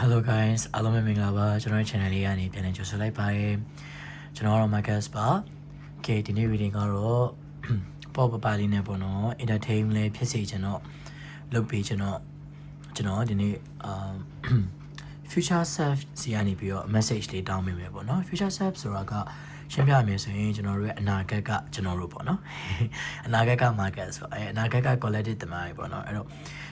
Hello guys အားလုံးပဲမင်္ဂလာပါကျွန်တော်ရဲ့ channel လေးကနေပြန်လည်ကြိုဆိုလိုက်ပါတယ်ကျွန်တော်ကတော့ Marcus ပါ Okay ဒီနေ့ reading ကတော့ပေါ့ပပလေးနဲ့ပေါ့နော် entertain လေးဖြစ်စေချင်တော့လုပ်ပေးချင်တော့ကျွန်တော်ဒီနေ့future self စီကနေပြီးတော့ message လေးတောင်းပေးမယ်ပေါ့နော် future self ဆိုတာကရှင်းပြမယ်ဆိုရင်ကျွန်တော်တို့ရဲ့အနာဂတ်ကကျွန်တော်တို့ပေါ့နော်အနာဂတ်က Marcus ဆိုအနာဂတ်က collective သမားတွေပေါ့နော်အဲ့တော့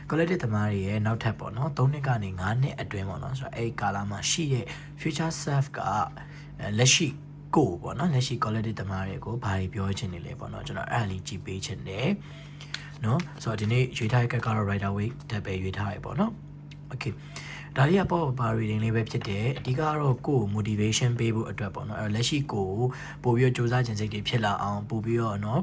collective သမားတွေရဲ့နောက်ထပ်ပေါ့နော်3နှစ်ကနေ5နှစ်အတွင်းပေါ့နော်ဆိုတော့အဲ့ကာလမှာရှိတဲ့ future self ကလက်ရှိကိုပေါ့နော်လက်ရှိ collective သမားတွေကိုဘာတွေပြောချင်နေလဲပေါ့နော်ကျွန်တော်အဲ့ဒါလေးကြည့်ပေးချင်တယ်နော်ဆိုတော့ဒီနေ့ရွေးထားတဲ့ကတ်ကတော့ Rider Waite တက်ပဲရွေးထားရပေါ့နော် okay ဒါလေးကပေါ့ပါ reading လေးပဲဖြစ်တယ်အဓိကကတော့ကိုယ် motivation ပေးဖို့အတွက်ပေါ့နော်အဲ့တော့လက်ရှိကိုပို့ပြီးတော့စူးစမ်းခြင်းစိတ်တွေဖြစ်လာအောင်ပို့ပြီးတော့နော်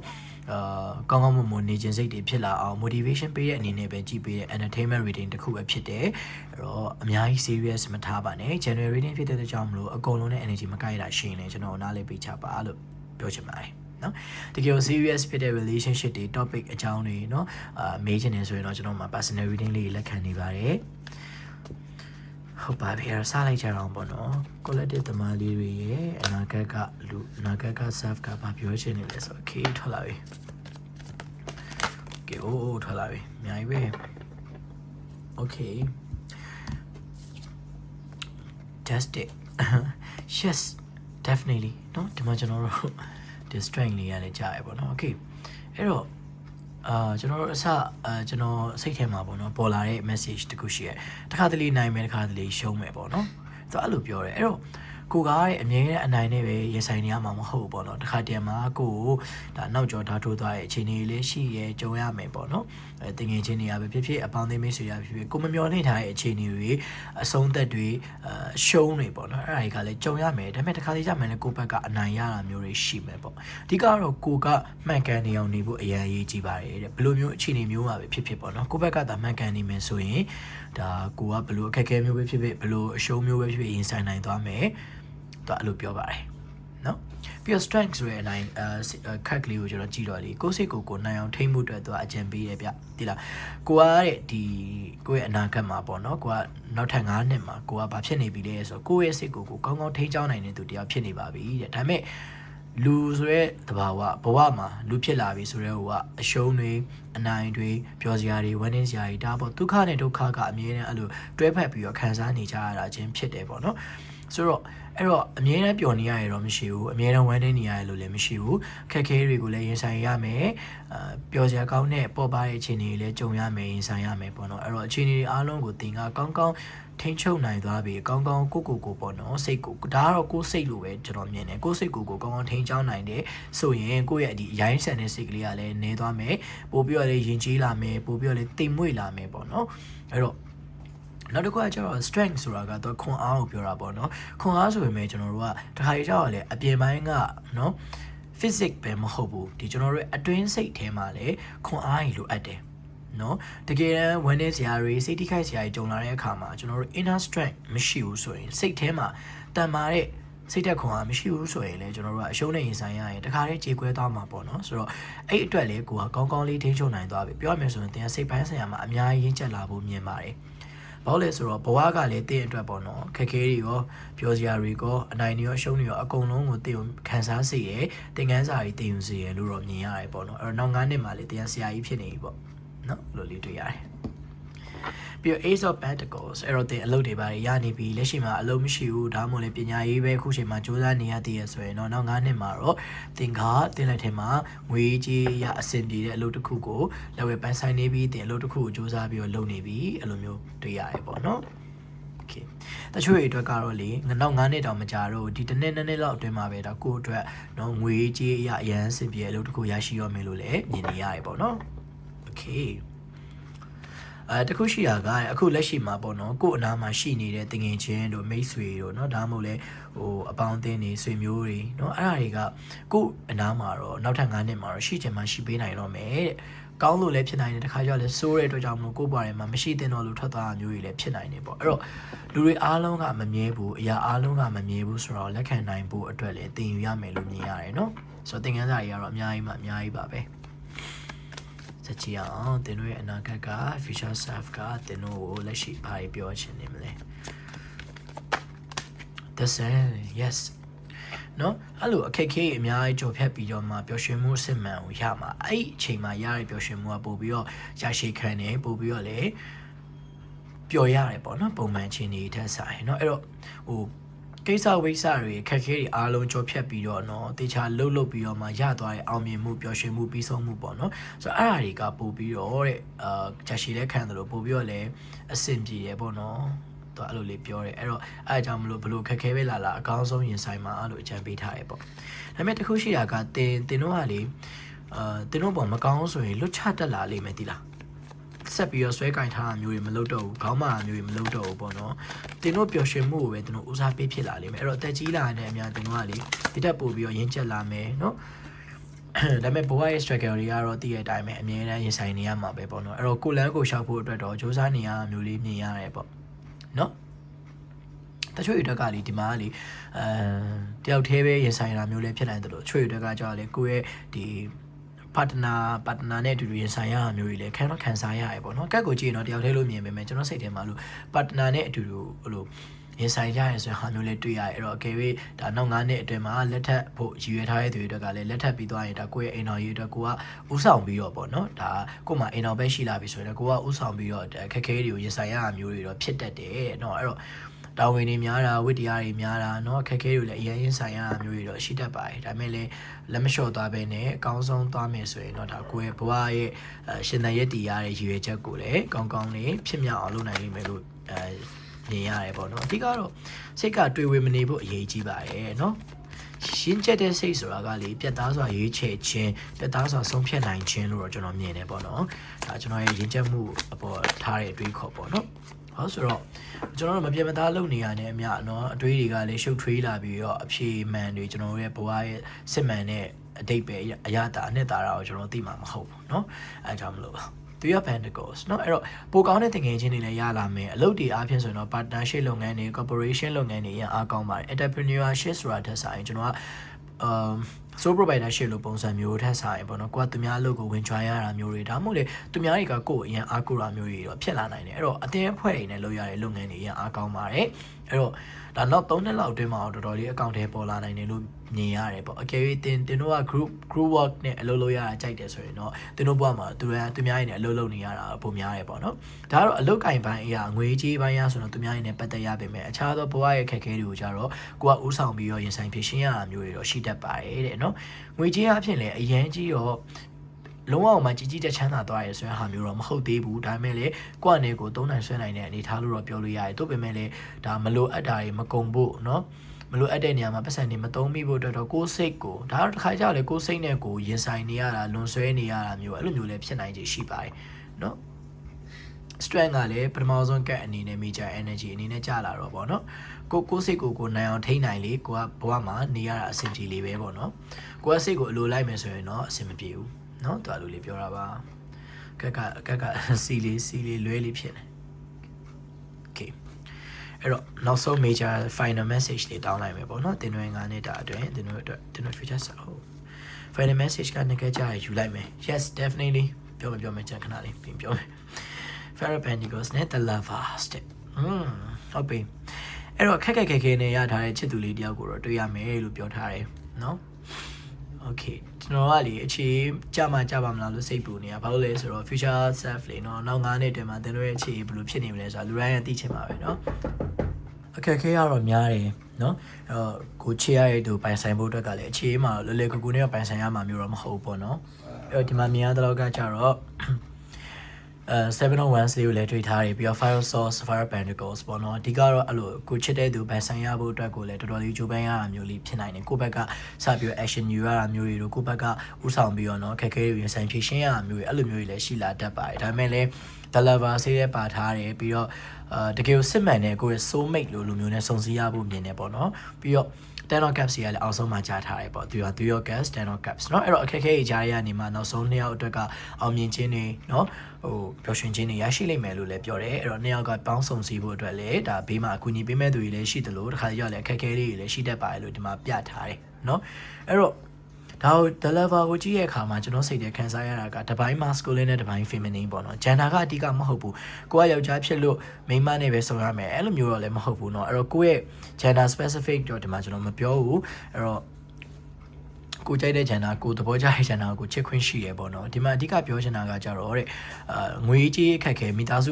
ကောင်းကောင်းမွန်မွန်နေခြင်းစိတ်တွေဖြစ်လာအောင် motivation ပေးတဲ့အနေနဲ့ပဲကြည့်ပေးတဲ့ entertainment reading တစ်ခုပဲဖြစ်တယ်အဲ့တော့အများကြီး serious မထားပါနဲ့ general reading ဖြစ်တဲ့ကြောင့်မလို့အကုန်လုံးနဲ့ energy မကိုက်တာရှိရင်လည်းကျွန်တော်နားလေးပေးချပါလို့ပြောချင်ပါတယ်နော်တကယ် serious ဖြစ်တဲ့ relationship တွေ topic အကြောင်းတွေနော်မေးချင်တယ်ဆိုရင်တော့ကျွန်တော်မှာ personal reading လေးလက်ခံနေပါတယ်ဟုတ်ပါပြီအဲ့စားလိုက်ကြအောင်ပေါ့နော် collective သမားလေးတွေရဲ့အနာဂတ်ကလူအနာဂတ်က self ကဘာပြောချင်နေလဲဆိုတော့ okay ထွက်လာပြီ okay အိုးထွက်လာပြီအများကြီးပဲ okay test it yes definitely နော်ဒီမှာကျွန်တော်တို့ the strength လေးရလဲကြားရပေါ့နော် okay အဲ့တော့ကျွန်တော်တို့အစကျွန်တော်စိတ်ထဲမှာပေါ့နော်ပေါ်လာတဲ့ message တခုရှိရဲတစ်ခါတလေနိုင်မယ်တစ်ခါတလေရှုံးမယ်ပေါ့နော်သူအဲ့လိုပြောတယ်အဲ့တော့ကိုကရဲ့အမြဲတမ်းအနိုင်နဲ့ပဲရင်ဆိုင်နေရမှာမဟုတ်ဘူးပေါ့နော်တစ်ခါတည်းမှာကိုဒါနောက်ကျော်ဓာတ်ထိုးသွားရဲ့အခြေအနေလေးရှိရဲကြုံရမယ်ပေါ့နော်တင်ငယ်ချင်းတွေကပဲဖြစ်ဖြစ်အပေါင်းအသင်းမိတ်ဆွေတွေဖြစ်ဖြစ်ကိုမမျှော်လင့်ထားတဲ့အခြေအနေတွေအဆုံးသက်တွေရှုံးတွေပေါ့နော်အဲ့ဒါတွေကလည်းကြုံရမယ်ဒါပေမဲ့တစ်ခါတလေကြမယ်လည်းကိုယ့်ဘက်ကအနိုင်ရတာမျိုးတွေရှိမယ်ပေါ့အဓိကတော့ကိုကမှန်ကန်နေအောင်နေဖို့အရင်အရေးကြီးပါတယ်တဲ့ဘယ်လိုမျိုးအခြေအနေမျိုးမှာပဲဖြစ်ဖြစ်ပေါ့နော်ကိုယ့်ဘက်ကသာမှန်ကန်နေမယ်ဆိုရင်ဒါကိုကဘယ်လိုအခက်အခဲမျိုးပဲဖြစ်ဖြစ်ဘယ်လိုအရှုံးမျိုးပဲဖြစ်ဖြစ်ရင်ဆိုင်နိုင်သွားမယ်တော့အဲ့လိုပြောပါတယ်နော်ပြီးတော့ strength ဆိုတဲ့အတိုင်းခက်ကလေးကိုကျွန်တော်ကြည့်တော့လေကိုယ်စိတ်ကိုနိုင်အောင်ထိမ့်မှုအတွက်သူအကြံပေးရဗျဒီလားကိုကတဲ့ဒီကိုယ့်ရဲ့အနာဂတ်မှာပေါ့နော်ကိုကနောက်ထပ်9နှစ်မှာကိုကဘာဖြစ်နေပြီလဲဆိုတော့ကိုယ့်ရဲ့စိတ်ကိုကောင်းကောင်းထိန်းချောင်းနိုင်တဲ့သူတရားဖြစ်နေပါပြီတဲ့ဒါပေမဲ့လူဆိုတဲ့တဘာဝဘဝမှာလူဖြစ်လာပြီဆိုတဲ့ဟိုကအရှုံးတွေအနိုင်တွေပျော်စရာတွေဝမ်းနည်းစရာတွေဒါပေါ့ဒုက္ခနဲ့ဒုက္ခကအမြဲတမ်းအဲ့လိုတွဲဖက်ပြီးတော့ခံစားနေကြရတာချင်းဖြစ်တယ်ပေါ့နော်ဆိုတော့အဲ့တော့အမြဲတမ်းပျော်နေရရတော့မရှိဘူးအမြဲတမ်းဝမ်းနေနေရရလို့လည်းမရှိဘူးခက်ခဲတွေကိုလည်းရင်ဆိုင်ရမယ်ပျော်စရာကောင်းတဲ့ပေါ်ပါတဲ့အခြေအနေတွေလည်းကြုံရမယ်ရင်ဆိုင်ရမယ်ပေါ့နော်အဲ့တော့အခြေအနေတွေအားလုံးကိုသင်ကကောင်းကောင်းထိန်းချုပ်နိုင်သွားပြီကောင်းကောင်းကိုပေါ့နော်စိတ်ကိုဒါကတော့ကိုယ်စိတ်လိုပဲကျွန်တော်မြင်တယ်ကိုယ်စိတ်ကိုကောင်းကောင်းထိန်းချောင်းနိုင်တယ်ဆိုရင်ကိုယ့်ရဲ့ဒီအရိုင်းဆန်တဲ့စိတ်ကလေးကလည်းနေသွားမယ်ပို့ပြီးတော့လည်းယဉ်ကျေးလာမယ်ပို့ပြီးတော့လည်းတိမ်မွေ့လာမယ်ပေါ့နော်အဲ့တော့နောက်တစ်ခုကကျတော့ strength ဆိုတာကတော့ခွန်အားကိုပြောတာပေါ့နော်ခွန်အားဆိုပေမဲ့ကျွန်တော်တို့ကတခါကြီးကျတော့လေအပြင်ပိုင်းကနော် physics ပဲမဟုတ်ဘူးဒီကျွန်တော်တို့အတွင်းစိတ်ထဲမှာလေခွန်အားကြီးလိုအပ်တယ်နော်တကယ်တမ်းဝမ်းနည်းစရာတွေစိတ်ထိခိုက်စရာတွေကြုံလာတဲ့အခါမှာကျွန်တော်တို့ inner strength မရှိဘူးဆိုရင်စိတ်ထဲမှာတန်မာတဲ့စိတ်သက်ခွန်အားမရှိဘူးဆိုရင်လည်းကျွန်တော်တို့ကအရှုံးနဲ့ရင်ဆိုင်ရရင်တခါတည်းကြေကွဲသွားမှာပေါ့နော်ဆိုတော့အဲ့အတွက်လေကိုကကောင်းကောင်းလေးထိန်းချုပ်နိုင်သွားပြီပြောရမယ်ဆိုရင်တင်စိတ်ပိုင်းဆိုင်ရာမှာအများကြီးရင့်ကျက်လာဖို့မြင်ပါတယ်ဘာလို့လဲဆိုတော့ဘဝကလည်းတင့်အတွက်ပေါ့နော်ခက်ခဲတွေရောပြောစရာတွေရောအနိုင်တွေရောရှုံးတွေရောအကုန်လုံးကိုတင့်ခံစားစေရသင်ခန်းစာတွေတည်ယူစေရလို့တော့မြင်ရတယ်ပေါ့နော်အဲ့တော့နောက်9နှစ်မှာလေတင်ဆရာကြီးဖြစ်နေပြီပေါ့နော်လို့လေးတွေ့ရတယ်ပြီးတော့ Ace of Pentacles အဲ့တော့တင်အလုပ်တွေပါရနေပြီလက်ရှိမှာအလုပ်မရှိဘူးဒါမှမဟုတ်လေပညာရေးပဲအခုချိန်မှာစူးစမ်းနေရသေးရဆိုရင်တော့နောက်9နှစ်မှာတော့တင်လက်ထဲမှာငွေကြီးရအဆင်ပြေတဲ့အလုပ်တစ်ခုကိုလက်ဝဲပန်းဆိုင်နေပြီးတင်အလုပ်တစ်ခုကိုစူးစမ်းပြီးတော့လုပ်နေပြီအဲ့လိုမျိုးတွေ့ရတယ်ပေါ့နော်Okay တချို့တွေအတွက်ကတော့လေနောက်9နှစ်တောင်မကြာတော့ဒီတစ်နှစ်နှစ်နှစ်လောက်အတွင်းမှာပဲဒါကိုယ့်အတွက်နော်ငွေကြီးအရန်အဆင်ပြေအလုပ်တစ်ခုရရှိရမယ်လို့လည်းမြင်နေရတယ်ပေါ့နော် Okayတခုရှိတာကအခုလက်ရှိမှာပေါ့နော်ကို့အနားမှာရှိနေတဲ့တငယ်ချင်းတို့မိတ်ဆွေတို့เนาะဒါမှမဟုတ်လဲဟိုအပေါင်းအသင်းတွေဆွေမျိုးတွေเนาะအဲ့ဒါတွေကကို့အနားမှာတော့နောက်ထပ်9နှစ်မှာတော့ရှိချင်မှရှိပေးနိုင်တော့မယ်တဲ့ကောင်းလို့လည်းဖြစ်နိုင်တယ်တခါကျတော့လည်းစိုးတဲ့အတွက်ကြောင့်မလို့ကို့ဘာတွေမှာမရှိသင့်တော့လို့ထွက်သွားတာမျိုးတွေလည်းဖြစ်နိုင်တယ်ပေါ့အဲ့တော့လူတွေအားလုံးကမမြဲဘူးအရာအားလုံးကမမြဲဘူးဆိုတော့လက်ခံနိုင်ဖို့အတွက်လည်းသင်ယူရမယ်လို့မြင်ရတယ်เนาะဆိုတော့သင်ခန်းစာတွေကတော့အများကြီးပါပဲကြည့်အောင်သင်တို့ရဲ့အနာဂတ်က future self ကသင်တို့ကိုလက်ရှိဘာပြောချင်နေမလဲ yes နော်အဲ့လိုအခက်ခဲအများကြီးကြော်ဖြတ်ပြီးတော့မှပျော်ရွှင်မှုစစ်မှန်ကိုရမှာအဲ့အချိန်မှာရတဲ့ပျော်ရွှင်မှုကပို့ပြီးတော့ရရှိခံနေပို့ပြီးတော့လေပျော်ရတယ်ပေါ့နော်ပုံမှန်ချင်းတွေထက်ဆိုင်เนาะအဲ့တော့ဟိုကိစ္စဝိစ္စတွေခက်ခဲတွေအားလုံးကြော်ဖြတ်ပြီးတော့เนาะတေချာလှုပ်ပြီးတော့မှရသွားတဲ့အောင်မြင်မှုပျော်ရွှင်မှုပြီးဆုံးမှုပေါ့နော်ဆိုတော့အဲ့အရာတွေကပို့ပြီးတော့တဲ့ရရှိလဲခံတယ်လို့ပို့ပြီးတော့လည်းအဆင်ပြေရပေါ့နော်အဲ့လိုလေးပြောတယ်အဲ့တော့အဲ့အကြောင်းမလို့ဘလို့ခက်ခဲပဲလာအကောင်းဆုံးရင်ဆိုင်မှာအဲ့လိုအကြံပေးထားရပေါ့ဒါပေမဲ့တခုရှိတာကတင်တို့ကလေတင်တို့ပေါ်မကောင်းဆိုရင်လွတ်ချတတ်လာလိမ့်မယ်တိလားဆက်ပြီးတော့ဆွဲကင်ထားတာမျိုးတွေမလုပ်တော့ဘူးခေါင်းမာမျိုးတွေမလုပ်တော့ဘူးပေါ့နော်တင်တို့ပျော်ရွှင်မှုကိုပဲတင်တို့ဦးစားပေးဖြစ်လာလိမ့်မယ်အဲ့တော့အသက်ကြီးလာတဲ့အများတင်တို့ကလေဒီတက်ပို့ပြီးတော့ရင်းချက်လာမယ်နော်ဒါပေမဲ့ဘဝရဲ့ struggle တွေကတော့တည်တဲ့အတိုင်းပဲအမြဲတမ်းရင်ဆိုင်နေရမှာပဲပေါ့နော်အဲ့တော့ကိုလန်းကိုရှောက်ဖို့အတွက်တော့စူးစမ်းနေရမျိုးလေးမြင်ရတယ်ပေါ့နော်တချို့အတွက်ကလေဒီမှာလေတယောက်တည်းပဲရင်ဆိုင်တာမျိုးလည်းဖြစ်နိုင်တယ်လို့ချို့အတွက်ကကြောက်လေကိုယ့်ရဲ့ဒီpartner နဲ့အတူတူရင်ဆိုင်ရတာမျိုးတွေလည်းခံစားရရပေါ့နော်ကတ်ကိုကြည့်ရင်တော့တယောက်တည်းလို့မြင်ပေမဲ့ကျွန်တော်စိတ်ထဲမှာလို့ partner နဲ့အတူတူဟိုရင်ဆိုင်ရရဆိုဟာမျိုးလေးတွေ့ရတယ်အဲ့တော့အကယ်၍ဒါနောက်9နှစ်အတွင်းမှာလက်ထပ်ဖို့ရည်ရွယ်ထားတဲ့သူတွေအတွက်ကလည်းလက်ထပ်ပြီးသွားရင်ဒါကိုယ့်ရဲ့အိမ်တော်ရေးအတွက်ကိုကဥဆောင်ပြီးတော့ပေါ့နော်ဒါကိုယ်မှာအိမ်တော်ပဲရှိလာပြီဆိုရင်ကိုကဥဆောင်ပြီးတော့ခက်ခဲတွေကိုရင်ဆိုင်ရတာမျိုးတွေတော့ဖြစ်တတ်တယ်เนาะအဲ့တော့တာဝန်တွေများတာဝိတရားတွေများတာเนาะခက်ခဲတွေလည်းအရင်ရင်ဆိုင်ရတာမျိုးတွေတော့ရှိတတ်ပါတယ်ဒါပေမဲ့လည်းလက်မလျှော့သွားပဲနဲ့အကောင်းဆုံးသွားမယ်ဆိုရင်တော့ဒါကိုယ့်ရဲ့ဘဝရဲ့ရှင်သန်ရည်တည်ရတဲ့ရည်ရွယ်ချက်ကိုလည်းကောင်းကောင်းလေးဖြစ်မြောက်အောင်လုပ်နိုင်လိမ့်မယ်လို့မြင်ရတယ်ပေါ့နော်အဓိကတော့စိတ်ကတွေးဝေမနေဖို့အရေးကြီးပါတယ်နော်ရှင်းချက်တဲ့စိတ်ဆိုတာကလေပြတ်သားစွာရေးချယ်ခြင်းပြတ်သားစွာဆုံးဖြတ်နိုင်ခြင်းလို့တော့ကျွန်တော်မြင်တယ်ပေါ့နော်ဒါကျွန်တော်ရဲ့ရင်းချက်မှုအပေါ်ထားတဲ့အတွေးခေါ်ပေါ့နော်ဟောဆိုတော့ကျွန်တော်တို့မပြတ်မသားလုပ်နေရတဲ့အမြเนาะအတွေးတွေကလည်းရှုပ်ထွေးလာပြီးတော့အဖြေမှန်တွေကျွန်တော်တို့ရဲ့ဘဝရဲ့စစ်မှန်တဲ့အတိတ်ပဲအရသာအနှစ်သာရကိုကျွန်တော်သိမှာမဟုတ်ဘူးเนาะအဲကြောင့်မလို့Three of Pentacles เนาะအဲ့တော့ပိုကောင်းတဲ့သင်ငယ်ချင်းတွေလည်းရလာမယ်အလုပ်တွေအားဖြင့်ဆိုရင်တော့ partnership လုပ်ငန်းတွေ corporation လုပ်ငန်းတွေရအားကောင်းပါတယ် entrepreneurship ဆိုတာထက်ဆိုင်ကျွန်တော်ကsole proprietorship လို့ပုံစံမျိုးထက်ဆိုင်ပေါ့နော်ကိုကသူများအလုပ်ကိုဝင်ကြွားရတာမျိုးတွေဒါမှမဟုတ်လေသူများတွေကကိုယ်အရင်အားကိုးတာမျိုးတွေတော့ဖြစ်လာနိုင်တယ်အဲ့တော့အတင်းအဖွဲ့အိမ်နဲ့လုပ်ရတဲ့လုပ်ငန်းတွေရအားကောင်းပါတယ်အဲ့တော့ဒါနောက်3နှစ်လောက်အတွင်းမှာတော်တော်လေးအကောင့်ထဲပေါ်လာနိုင်တယ်လို့မြင်ရတယ်ပေါ့အကယ်၍တင်တို့က group work နဲ့အလုပ်လုပ်ရတာကြိုက်တယ်ဆိုရင်တော့တင်တို့ဘဝမှာသူများရင်းနဲ့အလုပ်လုပ်နေရတာပုံများရပေါ့နော်ဒါကတော့အလုပ်ကင်ပိုင်းအရာငွေကြေးပိုင်းရဆိုတော့သူများရင်းနဲ့ပတ်သက်ရပေမဲ့အခြားသောဘဝရဲ့ခက်ခဲတွေကိုကြတော့ကိုကဥဆောင်ပြီးတော့ရင်ဆိုင်ဖြစ်ရှင်းရတာမျိုးတွေတော့ရှိတတ်ပါတယ်တဲ့နော်ငွေကြေးအဖြစ်လည်းအရန်ကြီးတော့လုံးဝမှကြီးတက်ချမ်းသာသွားရဲဆိုရင်ဟာမျိုးတော့မဟုတ်သေးဘူးဒါပေမဲ့လေကိုယ့်အနေကိုသုံးနိုင်ဆွဲနိုင်တဲ့အနေထားလို့တော့ပြောလို့ရတယ်တို့ပေမဲ့လေဒါမလိုအပ်တာတွေမကုံဖို့เนาะမလိုအပ်တဲ့နေရာမှာပတ်စံတွေမသုံးမိဖို့အတွက်တော့ကိုယ်စိတ်ကိုဒါတော့တစ်ခါကြောက်လေကိုယ်စိတ်နဲ့ကိုရင်ဆိုင်နေရတာလွန်ဆွဲနေရတာမျိုးအဲ့လိုမျိုးလည်းဖြစ်နိုင်ခြေရှိပါတယ်เนาะ strength ကလည်းပထမဆုံးကတ်အနေနဲ့ major energy အနေနဲ့ကြာလာတော့ဗောနော်ကိုစိတ်ကိုနိုင်အောင်ထိန်းနိုင်လေကိုကဘဝမှာနေရတာအဆင်ပြေလေးပဲဗောနော်ကိုကစိတ်ကိုအလိုလိုက်မယ်ဆိုရင်တော့အဆင်မပြေဘူးနော်တော်လိုလေးပြောတာပါကက်ကစီလေးလွဲလေးဖြစ်နေ okay အဲ့တော့နောက်ဆုံး major final message လေးတောင်းလိုက်မယ်ဗောနော်တင်တွင်9နှစ်တာအတွင်းတင်တွင် future self final message ကနေကြကြယူလိုက်မယ် yes definitely ပြောမယ်ချက်ခဏလေးပြင်ပြောမယ်Pharaoh Pentacles နဲ့ The Lover step ဟုတ်ပြီအဲ့တော့ခက်ခဲနဲ့ရထားတဲ့ချစ်သူလေးတယောက်ကိုတော့တွေ့ရမယ်လို့ပြောထားတယ်เนาะ Okay ကျွန်တော်ကလေအခြေကြပါမလားလို့စိတ်ပူနေတာဘာလို့လဲဆိုတော့ future self လေเนาะနောက်9နှစ်အတွင်းမှာသင်တို့ရဲ့အခြေဘယ်လိုဖြစ်နေမလဲဆိုတာလူတိုင်းကသိချင်ပါပဲเนาะအခက်ခဲရတော့များတယ်เนาะအဲ့တော့ကိုချေရတဲ့သူပိုင်ဆိုင်ဖို့အတွက်ကလည်းအခြေမှာလွယ်ကူနဲ့ပိုင်ဆိုင်ရမှာမျိုးတော့မဟုတ်ဘူးပေါ့เนาะအဲ့တော့ဒီမှာမြင်ရတဲ့လောက်ကကြတော့701 ကိုလည်းတွေ့ထားတယ်ပြီးတော့ Fire Source Fire Pentacles ပေါ့နော်အဓိကတော့အဲ့လိုကိုချစ်တဲ့သူဗန်ဆိုင်ရဖို့အတွက်ကိုလည်းတော်တော်လေးကြိုးပမ်းရတာမျိုးလေးဖြစ်နိုင်တယ်ကိုယ့်ဘက်ကစပြီး action ယူရတာမျိုးတွေတို့ကိုယ့်ဘက်ကဥဆောင်ပြီးတော့နော်ခက်ခဲတွေရင်ဆိုင်ဖြေရှင်းရတာမျိုးတွေအဲ့လိုမျိုးတွေလည်းရှိလာတတ်ပါတယ်ဒါပေမဲ့လည်း The Lover ဆေးရဲပါထားတယ်ပြီးတော့တကယ်ကိုစစ်မှန်တဲ့ကိုယ့်ရဲ့ soul mate လို့လူမျိုးနဲ့စုံစည်းရဖို့မြင်တယ်ပေါ့နော်ပြီးတော့10 of cups ကြီးကလည်းအောက်ဆုံးမှာကြားထားတယ်ပေါ့သူက3 of cups 10 of cups เนาะအဲ့တော့အခက်အခဲကြီးကြားရနေမှာနောက်ဆုံး2ယောက်အတွက်ကအောင်မြင်ခြင်းတွေเนาะဟိုပျော်ရွှင်ခြင်းတွေရရှိလိမ့်မယ်လို့လည်းပြောတယ်အဲ့တော့2ယောက်ကပေါင်းစုံစည်းဖို့အတွက်လည်းဒါဘေးမှာအကူအညီပေးမဲ့သူတွေလည်းရှိတယ်လို့တခါကြောက်လည်းအခက်အခဲလေးတွေလည်းရှိတတ်ပါတယ်လို့ဒီမှာပြထားတယ်เนาะအဲ့တော့ ဒါthe level ကိုကြည့်ရခါမှာကျွန်တော်စိတ်ထဲခံစားရတာကတပိုင်း masculine နဲ့တပိုင်း feminine ပေါ့နော် gender ကအဓိကမဟုတ်ဘူးကိုကယောက်ျားဖြစ်လို့မိန်းမနဲ့ပဲဆောင်ရမယ်အဲ့လိုမျိုးတော့လည်းမဟုတ်ဘူးเนาะအဲ့တော့ကိုယ့်ရဲ့ gender specific တော့ဒီမှာကျွန်တော်မပြောဘူးအဲ့တော့ကိုကြိုက်တဲ့ channel ကိုသဘောကျတဲ့ channel ကိုချစ်ခွင့်ရှိရပေါ့နော်ဒီမှာအဓိကပြောချင်တာကကြတော့တဲ့ငွေကြေးအခက်ခဲမိသာ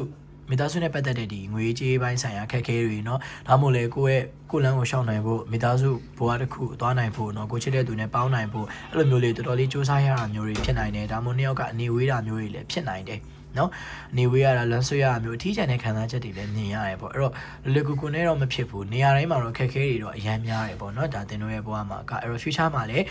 းစုနဲ့ပတ်သက်တဲ့ဒီငွေကြေးပိုင်းဆိုင်ရာအခက်ခဲတွေเนาะဒါမှမဟုတ်လေကိုယ့်လမ်းကိုရှောင်နိုင်ဖို့မိသားစုဘဝတစ်ခုသွားနိုင်ဖို့เนาะကိုချစ်တဲ့သူနဲ့ပေါင်းနိုင်ဖို့အဲ့လိုမျိုးလေးတော်တော်လေးစူးစမ်းရတာမျိုးတွေဖြစ်နိုင်တယ်ဒါမှမဟုတ်နှစ်ယောက်ကအနေဝေးတာမျိုးတွေလည်းဖြစ်နိုင်တယ်နော်နေဝေးရတာလမ်းဆွဲရတာမျိုးအထီးကျန်တဲ့ခံစားချက်တွေလည်းမြင်ရတယ်ပေါ့အဲ့တော့လွယ်ကူကူနဲ့တော့မဖြစ်ဘူးနေရာတိုင်းမှာတော့ခက်ခဲတွေတော့အများများတယ်ပေါ့နော်ဒါတင်တို့ရဲ့ဘဝမှာကအဲ့တော့ future မှာလည်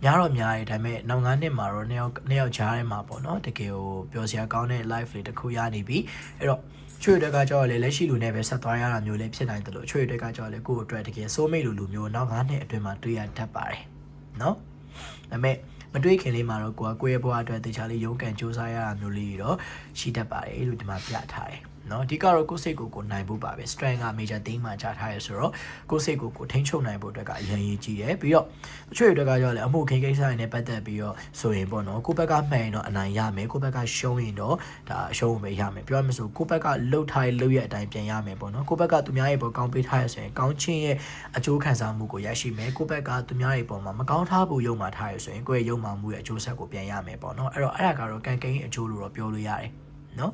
းများတော့များတယ်ဒါပေမဲ့နောက်9နှစ်မှာတော့နှစ်ယောက်ကြားထဲမှာပေါ့နော်တကယ်ကိုပျော်စရာကောင်းတဲ့ life လေးတစ်ခုရနေပြီအဲ့တော့ချွေတွေကကြောက်လေလက်ရှိလူနဲ့ပဲဆက်သွားရတာမျိုးလေးဖြစ်နိုင်တယ်လို့ချွေတွေကကြောက်လေကိုယ့်အတွက်တကယ်စိုးမိတ်လူမျိုးနောက်9နှစ်အတွင်းမှာတွေ့ရတတ်ပါတယ်နော်ဒါပေမဲ့မတွေးခင်လေးမှာတော့ကိုယ့်ရဲ့ဘဝအတွက်တခြားလေးရုန်းကန်စူးစမ်းရတာမျိုးလေးတော့ရှိတတ်ပါတယ်လို့ဒီမှာပြထားတယ်နော်အဓိကတော့ကိုယ်စိတ်ကိုနိုင်ဖို့ပါပဲ strength က major theme မှာကြားထားရဆိုတော့ကိုယ်စိတ်ကိုထိန်းချုပ်နိုင်ဖို့အတွက်ကအရင်ရေးကြည့်တယ်ပြီးတော့အချို့တွေကကြောက်လေအမှုခင်းကိစ္စတွေနဲ့ပတ်သက်ပြီးတော့ဆိုရင်ပေါ့နော်ကိုယ့်ဘက်ကမှန်ရင်တော့အနိုင်ရမယ်ကိုယ့်ဘက်ကရှုံးရင်တော့ဒါအရှုံးပဲရမယ်ပြောရမလို့ဆိုကိုယ့်ဘက်ကလှုပ်ထားတဲ့လှုပ်ရဲ့အတိုင်းပြန်ရမယ်ပေါ့နော်ကိုယ့်ဘက်ကသူများရဲ့ပေါ်ကောင်းပေးထားရဆိုရင်ကောင်းချင်းရဲ့အကျိုးခံစားမှုကိုရရှိမယ်ကိုယ့်ဘက်ကသူများရဲ့ပေါ်မှာမကောင်းထားဖို့ယုံမှထားရဆိုရင်ကိုယ့်ရဲ့ယုံမှမှုရဲ့အကျိုးဆက်ကိုပြန်ရမယ်ပေါ့နော်အဲ့ဒါကတော့ကံကိန်းအကျိုးလို့တော့ပြောလို့ရတယ်နော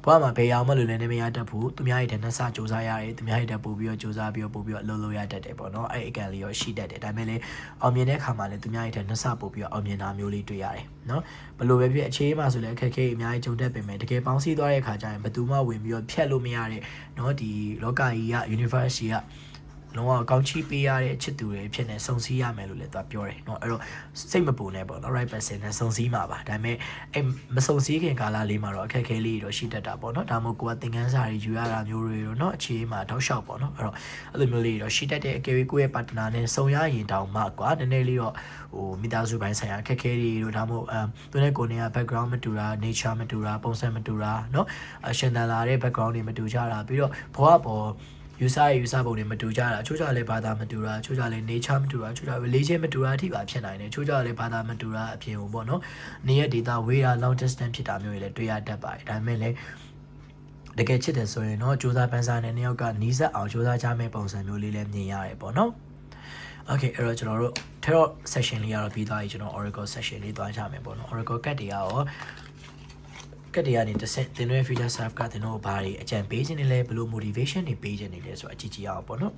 ်ဘဝမှာဘယ်အောင်မလို့လည်းနေမရတတ်ဘူးသူများရဲ့နှစစူးစမ်းရတယ်သူများရဲ့ပို့ပြီးတော့စူးစမ်းပြီးတော့အလုပ်လုပ်ရတတ်တယ်ပေါ့နော်အဲ့အကန့်လေးရောရှိတတ်တယ်ဒါပေမဲ့လည်းအောင်မြင်တဲ့အခါမှာလည်းသူများရဲ့နှစပို့ပြီးတော့အောင်မြင်တာမျိုးလေးတွေ့ရတယ်နော်ဘလို့ပဲဖြစ်အခြေမှာဆိုလည်းအခက်အခဲအများကြီးကြုံတတ်ပေမဲ့တကယ်ပေါင်းစည်းသွားတဲ့အခါကျရင်ဘယ်သူမှဝင်ပြီးတော့ဖြတ်လို့မရတဲ့နော်ဒီလောကကြီးက universe ကလုံးဝကောင်းချီးပေးရတဲ့ချစ်သူတွေဖြစ်နေစုံစည်းရမယ်လို့လည်းသူပြောတယ်เนาะအဲ့တော့စိတ်မပူနဲ့ပေါ့နော် right person နဲ့စုံစည်းမှာပါဒါပေမဲ့အဲ့မစုံစည်းခင်ကာလလေးမှာတော့အခက်အခဲလေးတွေတော့ရှိတတ်တာပေါ့နော်ဒါမှမဟုတ်ကိုကသင်ခန်းစာတွေယူရတာမျိုးတွေတော့เนาะအခြေမှာတောက်လျှောက်ပေါ့နော်အဲ့တော့အဲ့လိုမျိုးလေးတော့ရှိတတ်တဲ့အကယ်၍ကိုယ့်ရဲ့ partner နဲ့စုံရရင်တောင်မှကွာနည်းနည်းလေးတော့ဟိုမိသားစုပိုင်းဆိုင်ရာအခက်အခဲတွေတော့ဒါမှမဟုတ်သူနဲ့ကိုယ်နဲ့ background မတူတာ nature မတူတာပုံစံမတူတာเนาะရှင်သန်လာတဲ့ background တွေမတူကြတာပြီးတော့ဘဝပေါ်ယူဆပုံတွေမတူကြတာချိုးကြလဲဘာသာမတူတာချိုးကြလဲ nature မတူတာချိုးကြ religion မတူတာအထိပါဖြစ်နိုင်တယ်ချိုးကြလဲဘာသာမတူတာအပြင်ဟိုပေါ့နော်နေရ data ဝေးတာ long distance ဖြစ်တာမျိုးတွေလည်းတွေ့ရတတ်ပါတယ်ဒါပေမဲ့လည်းတကယ်ချစ်တယ်ဆိုရင်တော့စူးစမ်းပန်းစားတဲ့နှစ်ယောက်ကနီးစပ်အောင်စူးစမ်းကြမယ့်ပုံစံမျိုးလေးလည်းမြင်ရတယ်ပေါ့နော် okay အဲ့တော့ကျွန်တော်တို့ tarot session လေးကတော့ပြီးသွားပြီကျွန်တော် oracle session လေးသွားကြမယ်ပေါ့နော် oracle card တွေရောကတည်းကနေတစ်ဆက်သင်တို့ရဲ့ future self ကသင်တို့ဘာတွေအကြံပေးခြင်းတွေလဲဘယ်လို motivation တွေပေးခြင်းတွေလဲဆိုတော့အကြည့်ကြည့်အောင်ပေါ့နော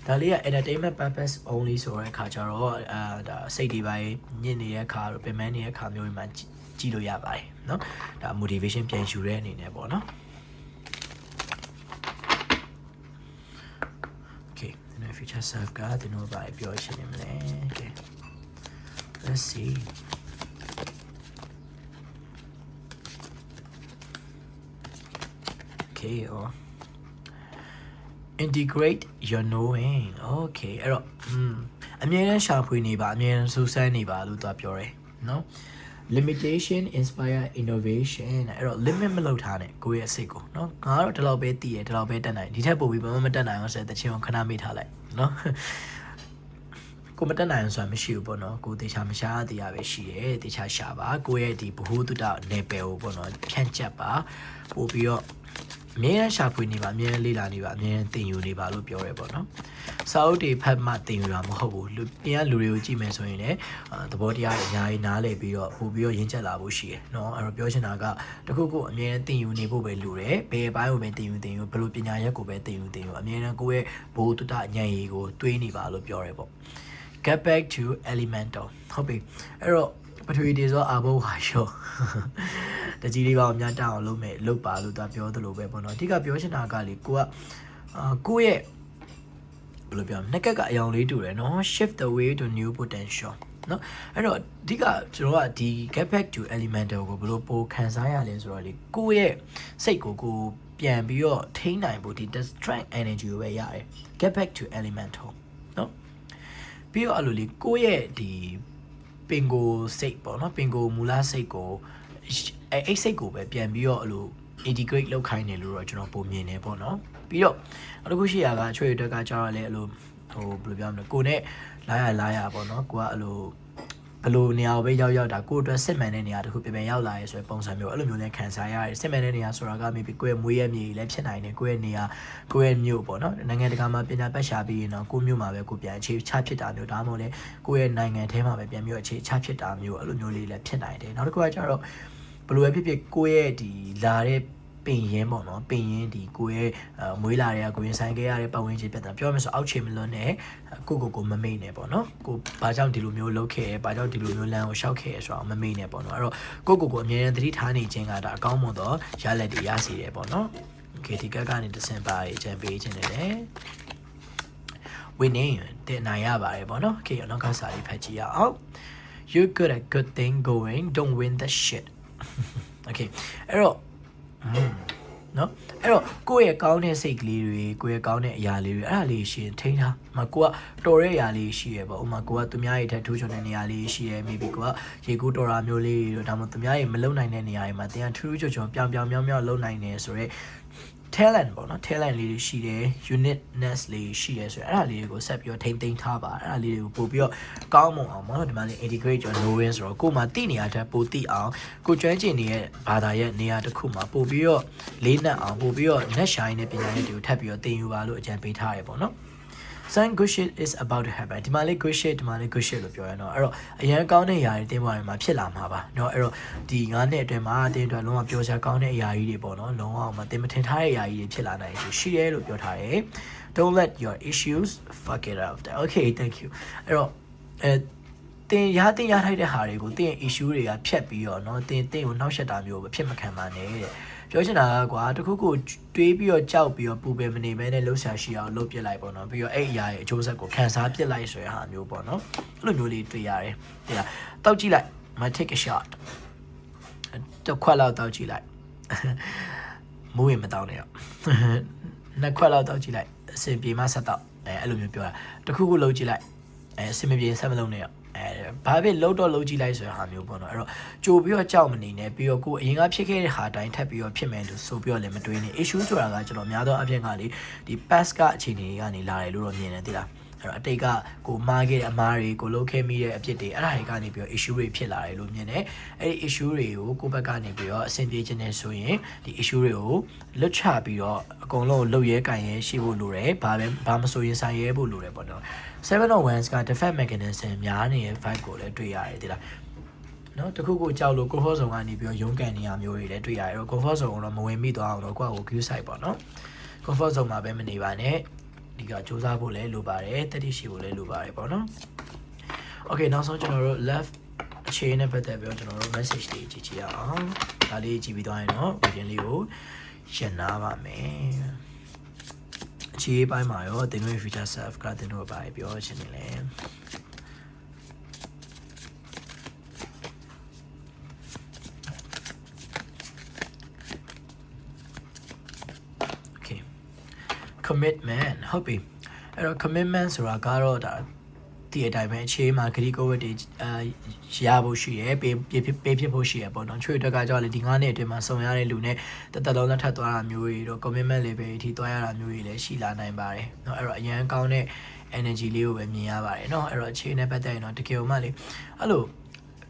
်ဒါလေးက entertainment purpose only ဆိုတဲ့အခါကျတော့ဒါစိတ်တွေပိုင်းညစ်နေတဲ့အခါပင်ပန်းနေတဲ့အခါမျိုးတွေမှာကြည့်လို့ရပါတယ်เนาะဒါ motivation ပြန်ယူတဲ့အနေနဲ့ပေါ့နော် okay သင်တို့ future self ကသင်တို့ဘာပြောချင်နေမလဲ okay let's see or integrate your knowing okay အဲ့တော့အမြဲတမ်းရှာဖွေနေပါအမြဲတမ်းစူးစမ်းနေပါလို့သူပြောတယ်နော် limitation inspire innovation အဲ့တော့ limit မလုပ်ထားနဲ့ကိုယ့်ရဲ့စိတ်ကိုနော်ငါကတော့ဒီလောက်ပဲတည်ရဒီလောက်ပဲတက်နိုင်ဒီထက်ပိုပြီးဘာမှမတက်နိုင်အောင်ဆိုတဲ့တခြင်းကိုခဏမေ့ထားလိုက်နော်ကိုမတက်နိုင်အောင်ဆိုတာမရှိဘူးပေါ့နော်ကိုတေချာမရှားသေးရပဲရှိတယ်တေချာရှာပါကိုယ့်ရဲ့ဒီဘ ഹു တုတနယ်ပယ်ကိုပေါ့နော်ဖြန့်ချက်ပါပို့ပြီးတော့အမြဲတမ်းရှာဖွေနေပါအမြဲတမ်းလေ့လာနေပါအမြဲတမ်းသင်ယူနေပါလို့ပြောရဲပေါ့နော်စာအုပ်တွေဖတ်မှသင်ယူတာမဟုတ်ဘူးပြင်ကလူတွေကိုကြည့်မယ်ဆိုရင်လည်းသဘောတရားတွေအများကြီးနားလည်ပြီးတော့ပို့ပြီးတော့ရင်းချက်လာဖို့ရှိတယ်နော်အဲ့တော့ပြောချင်တာကတခုခုအမြဲတမ်းသင်ယူနေဖို့ပဲလိုတယ်ဘယ်ဘိုင်းကိုပဲသင်ယူဘယ်လိုပညာရက်ကိုပဲသင်ယူအမြဲတမ်းကိုယ့်ရဲ့ဘိုးတုတဉာဏ်ရည်ကိုတွေးနေပါလို့ပြောရဲပေါ့ get back to elemental ဟုတ်ပြီအဲ့တော့ပထဝီတွေဆိုအာဘောဟာရောတကြီးလေးပါအများတအောင်လုပ်ပါလို့သူပြောသလိုပဲပေါ့နော်အဓိကပြောချင်တာကလေကိုယ့်ရဲ့ဘယ်လိုပြောမလဲနှက်ကက်ကအယောင်လေးတူတယ်နော် shift the way to new potential နော်အဲ့တော့အဓိကကျွန်တော်ကဒီ get back to elemental ကိုဘယ်လိုပိုခံစားရလဲဆိုတော့လေကိုယ့်ရဲ့စိတ်ကိုပြန်ပြီးတော့ထိန်းနိုင်ဖို့ဒီ strength energy ကိုပဲရတယ် get back to elemental နော်ပြီးတော့အဲ့လိုလေကိုယ့်ရဲ့ဒီပင်ကိုစိတ်ပေါ့နော်ပင်ကိုမူလစိတ်ကိုအဲ့စိတ်ကိုပဲပြန်ပြီးတော့အဲ့လို integrate လုပ်ခိုင်းတယ်လို့တော့ကျွန်တော်ပုံမြင်နေပေါ့နော်ပြီးတော့နောက်တစ်ခုရှိရကအချွေတက်ကကြာတော့လေအဲ့လိုဟိုဘယ်လိုပြောမလဲကိုနဲ့လာရပေါ့နော်ကိုကအဲ့လို ဘလို့နေရာကိုပဲရောက်တာကိုအတွက်စစ်မှန်တဲ့နေရာတခုပြန်ရောက်လာရဲဆိုပုံစံမျိုးအဲ့လိုမျိုးလည်းခံစားရတယ်စစ်မှန်တဲ့နေရာဆိုတာက maybe ကိုယ့်ရဲ့မွေးရမြေလည်းဖြစ်နိုင်တယ်ကိုယ့်ရဲ့နေရာကိုယ့်ရဲ့မြို့ပေါ့နော်နိုင်ငံတကာမှာပညာပတ်ရှာပြီးရင်တော့ကိုယ့်မြို့မှာပဲကိုပြန်အခြေချဖြစ်တာမျိုးဒါမှမဟုတ်လေကိုယ့်ရဲ့နိုင်ငံထဲမှာပဲပြန်ပြီးအခြေချဖြစ်တာမျိုးအဲ့လိုမျိုးလေးလည်းဖြစ်နိုင်တယ်နောက်တစ်ခုကကျတော့ဘလို့ပဲဖြစ်ဖြစ်ကိုယ့်ရဲ့ဒီလာတဲ့ပင်ရင်းပေါ့နော်ပင်ရင်းဒီကိုရဲ့မွေးလာတဲ့ကိုရင်ဆိုင်ခဲ့ရတဲ့ပတ်ဝန်းကျင်ပြတ်တာပြောမယ်ဆိုအောက်ခြေမလွန်းနဲ့ကိုမမိတ်နဲ့ပေါ့နော်ကိုဘာကြောင့်ဒီလိုမျိုးလုပ်ခဲ့ရဲဘာကြောင့်ဒီလိုမျိုးလမ်းကိုရှောက်ခဲ့ရဲဆိုတော့မမိတ်နဲ့ပေါ့နော်အဲ့တော့ကိုအမြဲတမ်းသတိထားနေခြင်းကဒါအကောင်းမွန်တော့ရလက်တွေရစီတယ်ပေါ့နော်โอเคဒီကက်ကနေတစင်ပါအချမ်းပေးခြင်းနဲ့လေwinning တင်နိုင်ရပါတယ်ပေါ့နော်โอเคနောက်ကစာလေးဖတ်ကြည့်ရအောင် you got a good thing going don't win the shit โอเคအဲ့တော့နော်အဲ့တော့ကိုယ့်ရဲ့ကောင်းတဲ့စိတ်ကလေးတွေကိုယ့်ရဲ့ကောင်းတဲ့အရာလေးတွေအဲ့ဒါလေးရှင်ထိန်းထားမကိုကတော်တဲ့အရာလေးရှိရပေါ့ဥမာကိုကသူများရဲ့ထက်ထူးချွန်တဲ့နေရာလေးရှိရ maybe ကိုကရေကူးတော်တာမျိုးလေးတွေဒါမှမဟုတ်သူများရဲ့မလုံနိုင်တဲ့နေရာတွေမှာတင်ထူးချွန်ပြောင်မြောက်လုံနိုင်နေဆိုတော့ talent ပေါ့နော် talent လေးတွေရှိတယ် uniqueness လေးရှိတယ်ဆိုတော့အဲ့ဒါလေးတွေကိုဆက်ပြီးတော့ထိမ့်သိမ်းထားပါအဲ့ဒါလေးတွေကိုပို့ပြီးတော့ကောင်းမွန်အောင်ပေါ့နော်ဒီမှာလေး integrate ကျော် knowing ဆိုတော့ကိုယ်မှာသိနေရတဲ့ပိုသိအောင်ကိုကျွမ်းကျင်နေတဲ့ဘာသာရဲ့နေရာတစ်ခုမှာပို့ပြီးတော့လေးနက်အောင်ပို့ပြီးတော့ net shine တဲ့ပညာရေးတွေကိုထပ်ပြီးတော့သင်ယူပါလို့အကြံပေးထားရပေါ့နော်Some good shit is about to happen ဒီမှာလေး good shit ဒီမှာလေး good shit လို့ပြောရတော့အဲ့တော့အရင်ကောင်းတဲ့အရာတွေတင်းပေါ်မှာဖြစ်လာမှာပါเนาะအဲ့တော့ဒီ9နှစ်အတွင်းမှာတင်းအတွက်လုံးဝပြောစရာကောင်းတဲ့အရာကြီးတွေပေါ့เนาะလုံးဝမတင်မထင်ထားတဲ့အရာကြီးတွေဖြစ်လာနိုင်တယ်ရှိရဲလို့ပြောထားတယ် Don't let your issues fuck it up Okay thank you အဲ့တော့တင်ရထိုက်တဲ့ဟာတွေကိုတင် issue တွေကဖြတ်ပြီးတော့เนาะတင်ကိုနှောက်ယှက်တာမျိုးပဲဖြစ်မခံပါနဲ့တဲ့ပြောချင်တာကကွာတခုခုတွေးပြီးတော့ကြောက်ပြီးတော့ပူပယ်မနေမဲနဲ့လှုပ်ရှားရှိအောင်လုပ်ပြလိုက်ပေါ့နော်ပြီးတော့အဲ့အရာရဲ့အကျိုးဆက်ကိုခံစားပြစ်လိုက်ဆိုရဟာမျိုးပေါ့နော်အဲ့လိုမျိုးလေးတွေ့ရတယ်တဲ့လားတောက်ကြည့်လိုက် my take a shot တစ်ခွက်လောက်တောက်ကြည့်လိုက်မိုးရင်မတောင်းနဲ့တော့နှစ်ခွက်လောက်တောက်ကြည့်လိုက်အစင်ပြေမှဆက်တော့အဲ့လိုမျိုးပြောတာတခုခုလုပ်ကြည့်လိုက်အစင်မပြေဆက်မလုံးနဲ့တော့ဘာဖြစ်လှုပ်တော့လှုပ်ကြည့်လိုက်ဆိုတဲ့ဟာမျိုးပေါ့နော်အဲ့တော့ကြိုပြီးတော့ကြောက်မနေနဲ့ပြီးတော့ကိုအရင်ကဖြစ်ခဲ့တဲ့ဟာတိုင်းထပ်ပြီးတော့ဖြစ်မယ်လို့ဆိုပြီးတော့လည်းမတွေးနဲ့ issue ဆိုတာကကျွန်တော်များသောအဖြစ်ကလေဒီ past ကအခြေအနေတွေကနေလာတယ်လို့တော့မြင်တယ်သိလားအဲ့တော့အတိတ်ကကိုမှားခဲ့တဲ့အမားတွေကိုလုပ်ခဲ့မိတဲ့အဖြစ်တွေအဲ့ဒါတွေကနေပြီးတော့ issue တွေဖြစ်လာတယ်လို့မြင်တယ်အဲ့ဒီ issue တွေကိုကိုယ့်ဘက်ကနေပြီးတော့အဆင်ပြေခြင်းနဲ့ဆိုရင်ဒီ issue တွေကိုလွတ်ချပြီးတော့အကုန်လုံးလှုပ်ရဲကန်ရဲရှိဖို့လိုတယ်ဘာမဆိုရင်ဆိုင်ရဲဖို့လိုတယ်ပေါ့နော်7 of Wands က defense mechanism များနေတဲ့ vibe ကိုလည်းတွေ့ရတယ်ဒီလားနော်တခုခုကြောက်လို့ comfort zone ကနေပြီးတော့ရုန်းကန်နေရမျိုးတွေလည်းတွေ့ရတယ်အဲ့တော့ comfort zone ကိုတော့မဝင်မိသွားအောင်တော့ကိုယ့်ကို queue side ပေါ့နော် comfort zone မှာပဲမနေပါနဲ့ဒီကစူးစမ်းဖို့လည်းလိုပါတယ်တတိရှိဖို့လည်းလိုပါတယ်ပေါ့နော် Okay နောက်ဆုံးကျွန်တော်တို့ left အခြေအနေပတ်သက်ပြီးတော့ကျွန်တော်တို့ message တွေကြည့်ကြည့်အောင်ဒါလေးကြည့်ပြီးသွားရင်တော့ video လေးကိုရှင်းနာပါမယ်အခြေပိုင်းမှာရောတင်တို့ future self ကတင်တို့ဘာပြောချင်လဲOkay commitment ဟုတ်ပြီအဲ့တော့ commitment ဆိုတာကတော့ဒါဒီအတိုင်းပဲအခြေမှာဂရီကိုဝတ်တွေရဖို့ရှိရယ်ပေးဖြစ်ဖို့ရှိရယ်ပေါ့နော်ချွေတက်ကကြောက်လေဒီ9နှစ်အတွင်းမှာစုံရတဲ့လူနဲ့တက်လုံးလက်ထပ်သွားတာမျိုးတွေတော့ commitment level အထိသွားရတာမျိုးတွေလည်းရှိလာနိုင်ပါတယ်เนาะအဲ့တော့အရန်ကောင်းတဲ့ energy လေးကိုပဲမြင်ရပါတယ်เนาะအဲ့တော့အခြေနဲ့ပတ်သက်ရင်တော့တကယ်မှလေအဲ့လို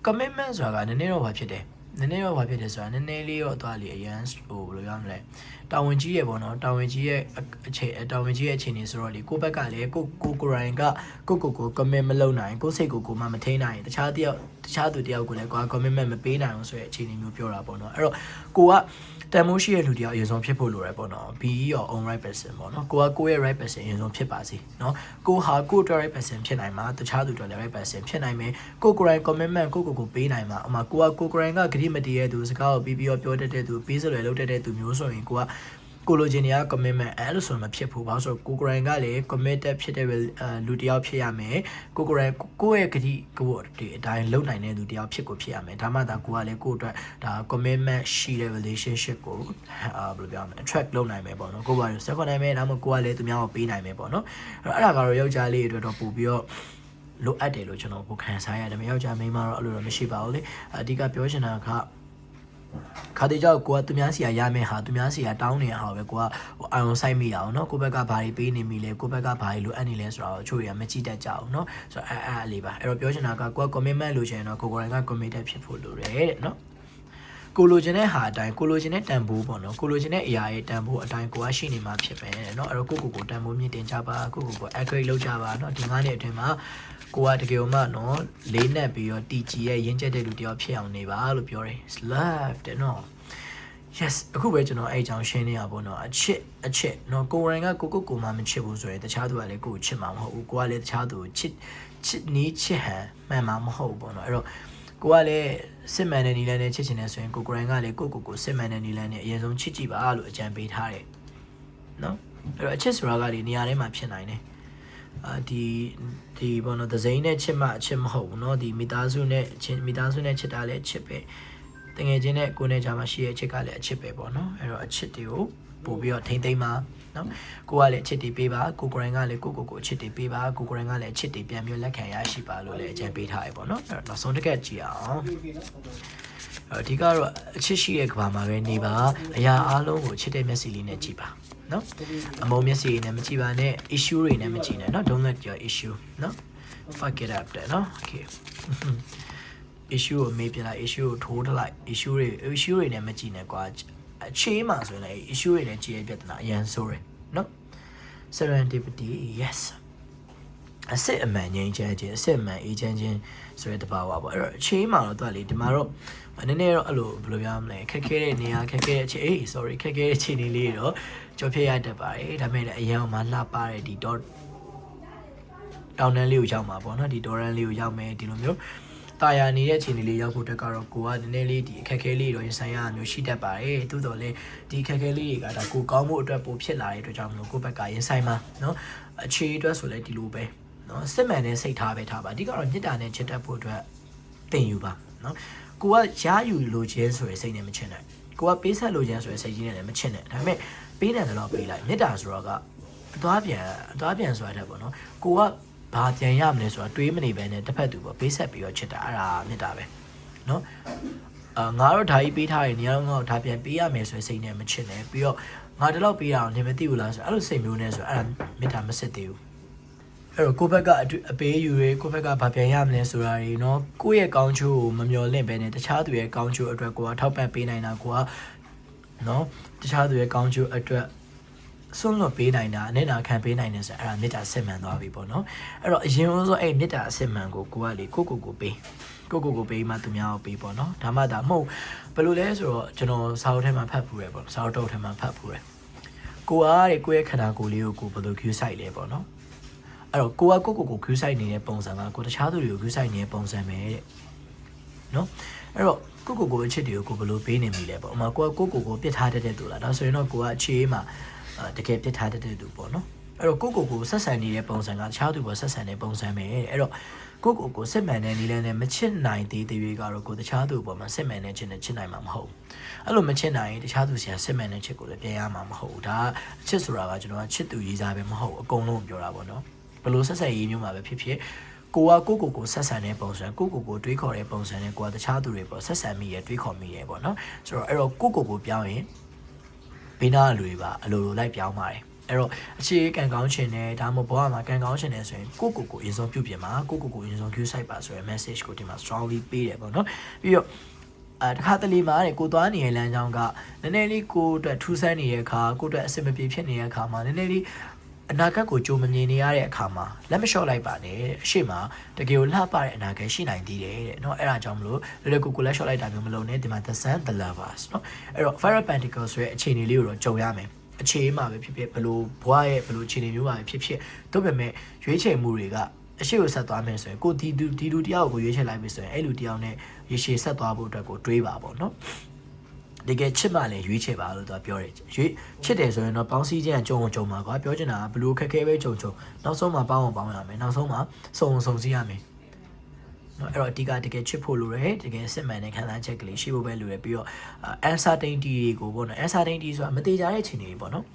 commitment ဆိုတာကနည်းနည်းတော့ဘာဖြစ်တယ်နည်းနည်းတော့ဘာဖြစ်တယ်ဆိုတာနည်းနည်းလေးတော့သွားလေအရန်ဟိုဘယ်လိုပြောမလဲတာဝန်ကြီးရဲ့ပေါ့နော်တာဝန်ကြီးရဲ့အခြေအနေဆိုတော့လေကိုယ့်ဘက်ကလည်းကိုရိုင်းကကို commit မလုပ်နိုင်ကိုစိတ်ကိုမှမထိန်းနိုင်တခြားသူတယောက်ကိုလည်းကွာ commitment မပေးနိုင်အောင်ဆိုတဲ့အခြေအနေမျိုးပြောတာပေါ့နော်အဲ့တော့ကိုကတန်မိုးရှိတဲ့လူတယောက်အရင်ဆုံးဖြစ်ဖို့လိုရပေါ့နော် be your own right person ပေါ့နော်ကိုရဲ့ right person အရင်ဆုံးဖြစ်ပါစေနော်ကိုဟာကိုအတွက် right person ဖြစ်နိုင်မှာတခြားသူတွေလည်း right person ဖြစ်နိုင်မယ်ကိုရိုင်း commitment ကိုပေးနိုင်မှာအမှကိုရိုင်းကဂရိမတည်ရဲ့သူစကားကိုပြီးပြောတတ်တဲ့သူပြီးစလွယ်လုပ်တတ်တဲ့သူမျိုးဆိုရင်ကိုလိုချင်နေရ commitment အဲ့လိုဆိုမဖြစ်ဘူးဘာလို့ဆိုကိုရိုင်းကလည်း committed ဖြစ်တဲ့လူတယောက်ဖြစ်ရမယ်ကိုရိုင်းကိုရဲ့ဂတိကိုဒီအတိုင်းလုပ်နိုင်တဲ့သူတယောက်ဖြစ်ရမယ်ဒါမှသာကိုကလည်းကိုအတွက်ဒါ commitment ရှိတဲ့ relationship ကိုဘယ်လိုပြောမလဲ attract လုပ်နိုင်မယ်ပေါ့နော်ကိုပါရဆက်ခွန်နိုင်မယ်ဒါမှမဟုတ်ကိုကလည်းသူများကိုပေးနိုင်မယ်ပေါ့နော်အဲ့ဒါကတော့ယောက်ျားလေးတွေအတွက်တော့ပို့ပြီးတော့လိုအပ်တယ်လို့ကျွန်တော်ကိုခံစားရတယ်မယောက်ျားမိန်းမတော့အဲ့လိုတော့မရှိပါဘူးလေအဓိကပြောချင်တာက ခါတေကြောက်ကိုကသူများစီကရမယ်ဟာသူများစီကတောင်းနေရဟာပဲကိုကအာရုံစိုက်မိရအောင်နော်ကိုဘက်ကဘာတွေပေးနေမိလဲကိုဘက်ကဘာတွေလိုအပ်နေလဲဆိုတော့အချို့တွေကမကြည့်တတ်ကြအောင်နော်ဆိုတော့အဲ့လေးပါအဲ့တော့ပြောချင်တာကကိုက commitment လိုချင်ရင်တော့ကိုကိုယ်တိုင်က committed ဖြစ်ဖို့လိုတယ်တဲ့နော်ကိုလိုချင်တဲ့ဟာအတိုင်းကိုလိုချင်တဲ့တန်ဖိုးပေါ့နော်ကိုလိုချင်တဲ့အရာရဲ့တန်ဖိုးအတိုင်းကိုကရှိနေမှာဖြစ်ပဲเนาะအဲ့တော့ကိုတန်ဖိုးမြင့်တင်ကြပါကို accurate လုပ်ကြပါเนาะဒီ9နှစ်အတွင်းမှာကိုကတကယ်မှเนาะလေးနက်ပြီးတော့ TG ရဲ့ရင်းချက်တဲ့လူတယောက်ဖြစ်အောင်နေပါလို့ပြောတယ် love တဲ့เนาะ yes အခုပဲကျွန်တော်အဲ့အကြောင်းရှင်းနေရပါတော့အချစ်เนาะကိုယ်တိုင်ကကိုမှမချစ်ဘူးဆိုရင်တခြားသူကလည်းကိုချစ်မှာမဟုတ်ဘူးကိုကလည်းတခြားသူကိုချစ်နီးချစ်ဟန်မှန်မှာမဟုတ်ဘူးပေါ့เนาะအဲ့တော့ကိုကလည်းစစ်မှန်တဲ့နီလန်းနဲ့ချစ်ချင်တယ်ဆိုရင်ကိုယ်တိုင်ကလည်းကိုစစ်မှန်တဲ့နီလန်းနဲ့အရင်ဆုံးချစ်ကြည့်ပါလို့အကြံပေးထားတယ်နော်အဲ့တော့အချစ်ဆိုတာကလေနေရာတိုင်းမှာဖြစ်နိုင်တယ်ဒီဘောနော်ဒဇိန်းနဲ့ချစ်မှအချစ်မဟုတ်ဘူးเนาะဒီမိသားစုနဲ့ချစ်တာလည်းအချစ်ပဲတကယ်ချင်းနဲ့ကိုယ်နဲ့ကြာမှရှိရဲ့အချစ်ကလည်းအချစ်ပဲပေါ့နော်အဲ့တော့အချစ်တွေကိုပို့ပြီးတော့ထိမ့်သိမ်းပါနော်ကိုကလည်းအချစ်တွေပေးပါကိုယ်တိုင်ကလည်းကိုအချစ်တွေပေးပါကိုယ်တိုင်ကလည်းအချစ်တွေပြန်ပြီးလက်ခံရရှိပါလို့လည်းအကြံပေးထားရပေါ့နော်အဲ့တော့နောက်ဆုံးတစ်ခါကြည့်အောင်အဓိကတော့အချစ်ရှိတဲ့ကဘာမှာပဲနေပါအရာအားလုံးကိုချစ်တဲ့မျက်စိလေးနဲ့ကြည့်ပါနော်အမုံမျက်စိလေးနဲ့မကြည့်ပါနဲ့ issue တွေနဲ့မကြည့်နဲ့နော် don't let your issue နော် fuck it up တဲ့နော် okay issue ကိုမေးပြလိုက် issue ကိုထိုးထလိုက် issue တွေနဲ့မကြည့်နဲ့ကွာအခြေမှာဆိုရင်လည်း issue တွေနဲ့ကြည့်ရပြဿနာအရန်ဆိုးတယ်နော် serendipity yes အစစ်အမှန်ငြိမ်းချမ်းခြင်းအစစ်အမှန်အေးချမ်းခြင်းဆိုတဲ့တဘာဝပေါ့အဲ့တော့အခြေမှာတော့သူကလေဒီမှာတော့နည်းနည်းတော့အဲ့လိုဘယ်လိုပြောမလဲခက်ခဲတဲ့နေရာခက်ခဲတဲ့အခြေsorry ခက်ခဲတဲ့ခြေနေလေးတော့ကြော်ဖြတ်ရတတ်ပါတယ်ဒါပေမဲ့လည်းအရန်မှလှပတဲ့ဒီတော့တောင်တန်းလေးကိုရောက်မှာပေါ့နော်ဒီဒေါ်ရန်လေးကိုရောက်မယ်ဒီလိုမျိုးတာယာနေတဲ့ခြေနေလေးရောက်ဖို့တက်ကတော့ကိုကနည်းနည်းလေးဒီအခက်ခဲလေးတော့ရင်ဆိုင်ရမျိုးရှိတတ်ပါတယ်သို့တော်လည်းဒီအခက်ခဲလေးတွေကဒါကိုကောင်းဖို့အတွက်ပိုဖြစ်လာတဲ့အတွက်ကြောင့်မလို့ကိုဘက်ကရင်ဆိုင်မှာနော်အခြေအတွက်ဆိုလည်းဒီလိုပဲနော်စစ်မှန်တဲ့စိတ်ထားပဲထားပါအဓိကတော့မြစ်တာနဲ့ချစ်တတ်ဖို့အတွက်တင်ယူပါနော်ကိုကရယူလိုခြင်းဆိုရယ်စိတ်နဲ့မချင်နဲ့ကိုကပေးဆက်လိုခြင်းဆိုရယ်စိတ်ကြီးနဲ့လည်းမချင်နဲ့ဒါပေမဲ့ပေးတယ်တော့ပေးလိုက်မြစ်တာဆိုတော့ကအသွားပြန်ဆိုတာတဲ့ပေါ့နော်ကိုကဘာပြန်ရမလဲဆိုတာတွေးမနေပဲနဲ့တစ်ဖက်သူပေါ့ပေးဆက်ပြီးတော့ချစ်တာအဲ့ဒါမြစ်တာပဲနော်ငါတို့ဓာကြီးပေးထားရင်နေရာတော့ငါတို့ဓာပြန်ပေးရမယ်ဆိုရယ်စိတ်နဲ့မချင်နဲ့ပြီးတော့ငါတလောက်ပေးရအောင်နေမသိဘူးလားဆိုအဲ့လိုစိတ်မျိုးနဲ့ဆိုအဲ့ဒါမြစ်တာမစစ်သေးဘူးအဲ့တော့ကိုယ့်ဘက်ကအပေးယူရဲကိုယ့်ဘက်ကဘာပြန်ရမလဲဆိုတာတွေเนาะကိုယ့်ရဲ့ကောင်းချိုးကိုမမျှော်လင့်ပဲနဲ့တခြားသူရဲ့ကောင်းချိုးအတွက်ကိုကထောက်ပံ့ပေးနိုင်တာကိုကเนาะတခြားသူရဲ့ကောင်းချိုးအတွက်ဆွန့်လွတ်ပေးနိုင်တာအနစ်နာခံပေးနိုင်တယ်ဆိုအဲ့ဒါမေတ္တာစစ်မှန်သွားပြီပေါ့เนาะအဲ့တော့အရင်ဆုံးအဲ့မေတ္တာအစစ်မှန်ကိုကလေကိုပေးကိုပေးမှသူများကိုပေးပေါ့เนาะဒါမှဒါမဟုတ်ဘယ်လိုလဲဆိုတော့ကျွန်တော်စာအုပ်ထဲမှာဖတ်ဖူးတယ်ပေါ့စာအုပ်တုပ်ထဲမှာဖတ်ဖူးတယ်ကိုရဲ့ခန္ဓာကိုယ်လေးကိုဘယ်လို cue ဆိုင်လဲပေါ့เนาะအဲ့တော့ကို cue ဆိုင်နေတဲ့ပုံစံကကိုတခြားသူတွေကို cue ဆိုင်နေတဲ့ပုံစံပဲတဲ့နော်အဲ့တော့ကိုအချစ်တွေကိုဘယ်လိုပေးနေမိလဲပေါ့အမကိုပြစ်ထားတတ်တဲ့သူလားဒါဆိုရင်တော့ကိုကအခြေမှာတကယ်ပြစ်ထားတတ်တဲ့သူပေါ့နော်အဲ့တော့ကိုဆက်ဆံနေတဲ့ပုံစံကတခြားသူပေါ်ဆက်ဆံတဲ့ပုံစံပဲတဲ့အဲ့တော့ကိုစစ်မှန်တဲ့နည်းလမ်းနဲ့မချစ်နိုင်သေးတဲ့တွေကတော့ကိုတခြားသူပေါ်မှာစစ်မှန်တဲ့ချစ်နဲ့ချစ်နိုင်မှာမဟုတ်ဘူးအဲ့လိုမချစ်နိုင်ရင်တခြားသူစီကစစ်မှန်တဲ့ချစ်ကိုလည်းပြန်ရမှာမဟုတ်ဘူးဒါအချစ်ဆိုတာကကျွန်တော်ကချစ်သူရေးစားပဲမဟုတ်ဘူးအကုန်လုံးပြောတာပေါ့နော်ဘလို့ဆက်ဆက်ရေးမျိုးမှာပဲဖြစ်ကိုကိုဆက်ဆံတဲ့ပုံစံကိုတွေးခေါ်တဲ့ပုံစံနဲ့ကိုကတခြားသူတွေပေါ့ဆက်ဆံမိရတွေးခေါ်မိရပေါ့နော်ဆိုတော့အဲ့တော့ကိုပြောင်းရင်ဘေးနာလူတွေပါအလိုလိုလိုက်ပြောင်းပါတယ်အဲ့တော့အခြေကံကောင်းချင်တယ်ဒါမှမဟုတ်ဘောကမှာကံကောင်းချင်တယ်ဆိုရင်ကိုအရင်ဆုံးပြုပြင်ပါကိုအရင်ဆုံး cue site ပါဆိုရယ် message ကိုဒီမှာ strongly ပေးတယ်ပေါ့နော်ပြီးတော့တခါတလေမှာကိုသွားနေတဲ့လမ်းကြောင်းကနည်းနည်းလေးကိုအတွက်ထူးဆန်းနေတဲ့အခါကိုအတွက်အဆင်မပြေဖြစ်နေတဲ့အခါမှာနည်းနည်းလေးအနာဂတ်ကိုကြိုမမြင်နေရတဲ့အခါမှာလက်မလျှော့လိုက်ပါနဲ့အရှိမတကယ်ကိုလှပတဲ့အနာဂတ်ရှိနိုင်သေးတယ်တဲ့เนาะအဲ့ဒါကြောင့်မလို့လွယ်ကိုလက်လျှော့လိုက်တာမျိုးမလုပ်နဲ့ဒီမှာ the sun the lovers เนาะအဲ့တော့ fire pentacle ဆိုတဲ့အခြေအနေလေးကိုတော့ကြုံရမယ်အခြေမှာပဲဖြစ်ဘလို့ဘွားရဲ့ဘလို့အခြေအနေမျိုးပါပဲဖြစ်တို့ပေမဲ့ရွေးချယ်မှုတွေကအရှိကိုဆက်သွားမယ်ဆိုရင်ကိုဒီလူတယောက်ကိုရွေးချယ်လိုက်ပြီဆိုရင်အဲ့လူတယောက်နဲ့ရေရှည်ဆက်သွားဖို့အတွက်ကိုတွေးပါပေါ့เนาะတကယ်ချစ်မှလည်းရွေးချယ်ပါလို့သူကပြောတယ်ရွေးချစ်တယ်ဆိုရင်တော့ပေါင်းစည်းခြင်းကြုံမှာကွာပြောချင်တာကဘလို့ခက်ခဲပဲကြုံနောက်ဆုံးမှာပေါင်းရမယ်နောက်ဆုံးမှာစုံစည်းရမယ်เนาะအဲ့တော့အဓိကတကယ်ချစ်ဖို့လိုတယ်တကယ်စစ်မှန်တဲ့ခံစားချက်ကလေးရှိဖို့ပဲလိုတယ်ပြီးတော့ uncertainty တွေကိုပေါ့နော် uncertainty ဆိုတာမသေးကြတဲ့အခြေအနေတွေပေါ့နော်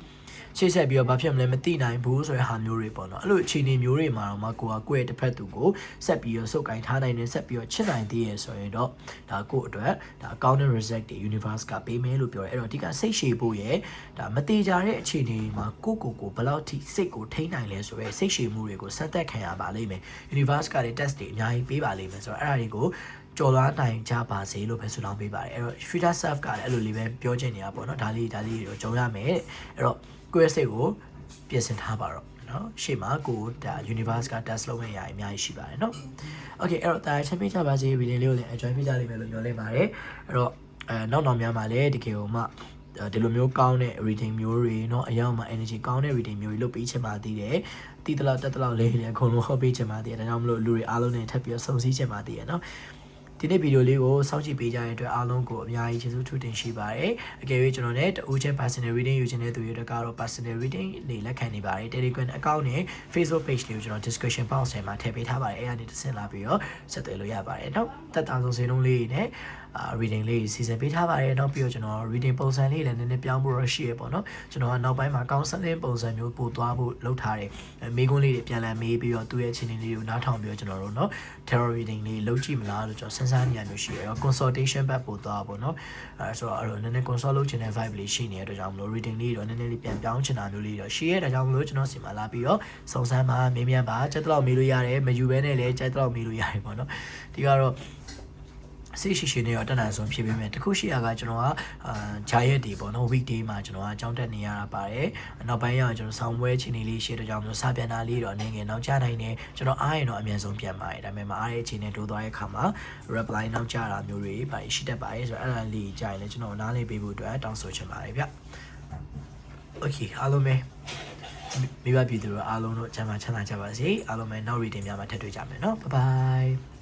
ရှေ့ဆက်ပြီးတော့ဘာဖြစ်မလဲမသိနိုင်ဘူးဆိုတဲ့ဟာမျိုးတွေပေါ့နော်အဲ့လိုအခြေအနေမျိုးတွေမှာတော့မှကိုကကိုယ့်ရဲ့တစ်ဖက်သူကိုဆက်ပြီးတော့စုပ်ကိုင်ထားနိုင်တယ်ဆက်ပြီးတော့ချစ်နိုင်သေးရဆိုရင်တော့ဒါကိုယ့်အတွက်ဒါအကောင့်နဲ့ result တွေ universe ကပေးမယ်လို့ပြောတယ်အဲ့တော့ဒီကစိတ်ရှည်ဖို့ရဲ့ဒါမတိကြတဲ့အခြေအနေမှာကိုဘယ်လောက်ထိစိတ်ကိုထိန်းနိုင်လဲဆိုရဲစိတ်ရှည်မှုတွေကိုစက်သက်ခံရပါလိမ့်မယ် universe ကလည်း test တွေအများကြီးပေးပါလိမ့်မယ်ဆိုတော့အဲ့ဒါတွေကိုကြော်လွားနိုင်ကြပါစေလို့ပဲဆုတောင်းပေးပါတယ်အဲ့တော့ future self ကလည်းအဲ့လိုလေးပဲပြောချင်နေတာပေါ့နော်ဒါလေးတော့ကြုံရမယ်တဲ့အဲ့တော့ကိုယ့်ရဲ့စိတ်ကိုပြင်ဆင်ထားပါတော့နော်ရှေ့မှာကိုဒါ universe က test လုပ်မယ့်အရာအများကြီးရှိပါတယ်နော် okay အဲ့တော့ဒါချင်းပြချပါစေ video လေးကိုလည်း enjoy ပြကြလိမ့်မယ်လို့ညွှန်လိုက်ပါတယ်အဲ့တော့နောက်များမှာလည်းတကယ်ကိုမှဒီလိုမျိုးကောင်းတဲ့ reading မျိုးတွေเนาะအရောက်မှာ energy ကောင်းတဲ့ reading မျိုးတွေလုပ်ပေးချင်ပါသေးတယ်တီးတလောက်တက်တလောက်လေးလည်းအကုန်လုံးဟောပေးချင်ပါသေးတယ်ဒါကြောင့်မလို့လူတွေအားလုံးနဲ့ထပ်ပြီးတော့စုံစည်းချင်ပါသေးတယ်เนาะဒီနေ့ဗီဒီယိုလေးကိုစောင့်ကြည့်ပေးကြတဲ့အတွက်အားလုံးကိုအများကြီးကျေးဇူးထူးတင်ရှိပါတယ်အကယ်၍ကျွန်တော်လည်းတဦးချင်း personal reading ယူချင်တဲ့သူတွေကတော့ personal reading နေလက်ခံနေပါတယ် Telegram account နဲ့ Facebook page လေးကိုကျွန်တော် description box ထဲမှာထည့်ပေးထားပါတယ်အဲ့ဒါနဲ့တစ်ဆင့်လာပြီးတော့ဆက်သွယ်လို့ရပါတယ်เนาะတက်တာဆုံးစင်းလုံးလေးနဲ့reading လေးစီစဉ်ပေးထားပါတယ်เนาะပြီးတော့ကျွန်တော် reading ပုံစံလေးလည်းနည်းနည်းပြောင်းဖို့ရရှိရပေါ့เนาะကျွန်တော်ကနောက်ပိုင်းမှာ counseling ပုံစံမျိုးပို့သွားဖို့လုပ်ထားတယ်မေးခွန်းလေးတွေပြန်လည်မေးပြီးတော့သူ့ရဲ့အခြေအနေလေးကိုနားထောင်ပြီးတော့ကျွန်တော်တို့เนาะ tarot reading လေးလုပ်ကြည့်မလားလို့ကျွန်တော်စဉ်းစားနေရမျိုးရှိရယ် consultation ဘက်ပို့သွားပေါ့เนาะဆိုတော့အဲ့လိုနည်းနည်း consult လုပ်ချင်တဲ့ vibe လေးရှိနေတဲ့အတွက်ကြောင့်မလို့ reading လေးတော့နည်းနည်းလေးပြန်ပြောင်းချင်တာမျိုးလေးတော့ရှိရဲဒါကြောင့်မလို့ကျွန်တော်စီမှာလာပြီးတော့စုံစမ်းပါမေးမြန်းပါချက်တော့မေးလို့ရတယ်မယူဘဲနဲ့လည်းချက်တော့မေးလို့ရတယ်ပေါ့เนาะဒီကတော့စိတ်ရှိနေတော့တန်းတန်းဆုံးဖြစ်ပေမဲ့တခုရှိရကကျွန်တော်ကဂျာရက်တွေပေါ့နော် weekday မှာကျွန်တော်ကကြောင်းတက်နေရတာပါတယ်နောက်ပိုင်းရောက်ကျွန်တော်ဆောင်းပွဲချိန်လေးရှိတဲ့ကြောင့်မျိုးစာပြန်တာလေးတော့အနေငယ်နောက်ကျနိုင်နေကျွန်တော်အားရင်တော့အမြန်ဆုံးပြန်ပါတယ်ဒါပေမဲ့မအားတဲ့ချိန်နဲ့တိုးသွားတဲ့အခါမှာ reply နောက်ကျတာမျိုးတွေပါရှိတတ်ပါတယ်ဆိုတော့အဲ့ဒါလေးကြာရင်လည်းကျွန်တော်နားလေးပေးဖို့အတွက်တောင်းဆိုချင်ပါတယ်ဗျ okay အားလုံးပဲမိဘပြည်သူတို့အားလုံးတို့ကျမ်းမာချမ်းသာကြပါစေအားလုံးပဲနောက် reading များမှာထပ်တွေ့ကြမယ်နော် bye bye